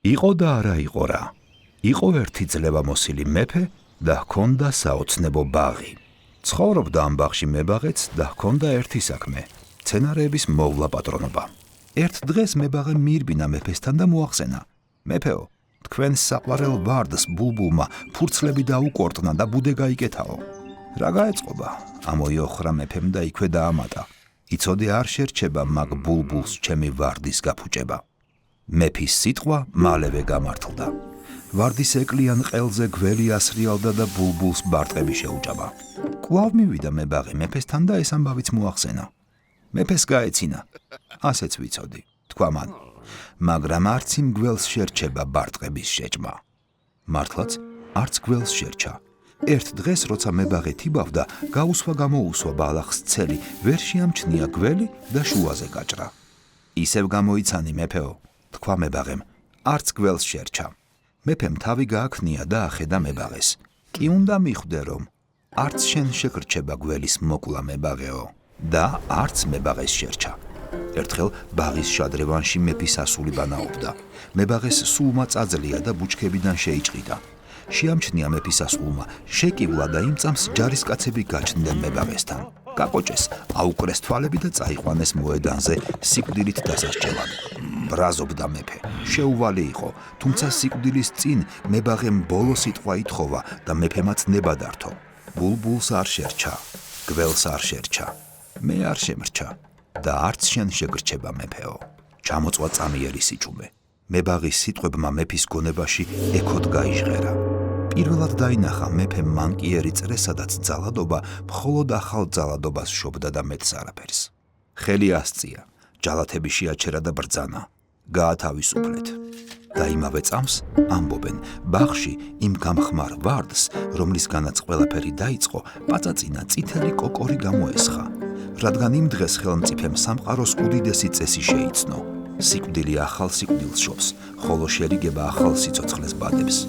იყო და არა იყო რა. იყო ერთი ძლევამოსილი მეფე და ჰქონდა საოცნებო ბაღი. ცხოვრობდა ამ ბაღში მებაღეც და ჰქონდა ერთი საქმე, მცენარეების მოვლა პატრონობა. ერთ დღეს მებაღე მიირბინა მეფესთან და მოახსენა: მეფეო, თქვენ საყვარელ ვარდს ბულბულმა ფურცლები დაუკორტნა და ბუდე გაიკეთაო. რა გაეწყობა? ამოიოხრა მეფემ და იქვე დაამატა: იცოდე არ შერჩება მაგ ბულბულს ჩემი ვარდის გაფუჭება. მეფის სიტყვა მალევე გამართლდა. ვარდის ეკლიან ყელზე გველი ასრიალდა და ბულბულს ბარტყები შეუჭამა. კვლავ მივიდა მებაღე მეფესთან და ეს ამბავიც მოახსენა. მეფეს გაეცინა: ასეც ვიცოდი, თქვა მან, მაგრამ არც იმ გველს შერჩება ბარტყების შეჭმა. მართლაც არც გველს შერჩა. ერთ დღეს, როცა მებაღე თიბავდა, გაუსვა გამოუსვა ბალახს ცელი, ვერ შეამჩნია გველი და შუაზე გაჭრა. ისევ გამოიცანი მეფეო, თქვა მებაღემ, არც გველს შერჩა. მეფემ თავი გააქნია და ახედა მებაღეს. კი უნდა მიხვდე, რომ არც შენ შეგრჩება გველის მოკლა მებაღეო და არც მებაღეს შერჩა. ერთხელ ბაღის შადრევანში მეფის ასული ბანაობდა. მებაღეს სულმა წაძლია და ბუჩქებიდან შეიჭრიდა. შეამჩნია მეფის ასულმა, შეკივლა და იმ წამს ჯარისკაცები გაჩნდნენ მებაღესთან. გაკოჭეს, აუკრეს თვალები და წაიყვანეს მოედანზე სიკვდილით დასასჯელად. ბრაზობდა მეფე, შეუვალი იყო, თუმცა სიკვდილის წინ მებაღემ ბოლო სიტყვა ითხოვა და მეფემაც ნება დართო. ბულბულს არ შერჩა, გველს არ შერჩა, მე არ შემრჩა და არც შენ შეგრჩება მეფეო. ჩამოწვა წამიერი სიჩუმე. მებაღის სიტყვებმა მეფის გონებაში ეკოდ გაიჟღერა. პირველად დაინახა მეფემ მანკიერი წრე, სადაც ძალადობა მხოლოდ ახალ ძალადობას შობდა და მეტს არაფერს. ხელი ასწია, ჯალათები შეაჩერა და ბრძანა. გაათავისუფლეთ. და იმავე წამს ამბობენ, ბაღში იმ გამხმარ ვარდს, რომლისგანაც ყველაფერი დაიწყო, პაწაწინა წითელი კოკორი გამოესხა. რადგან იმ დღეს ხელმწიფემ სამყაროს უდიდესი წესი შეიცნო. სიკვდილი ახალ სიკვდილს შობს, ხოლო შერიგება ახალ სიცოცხლეს ბადებს.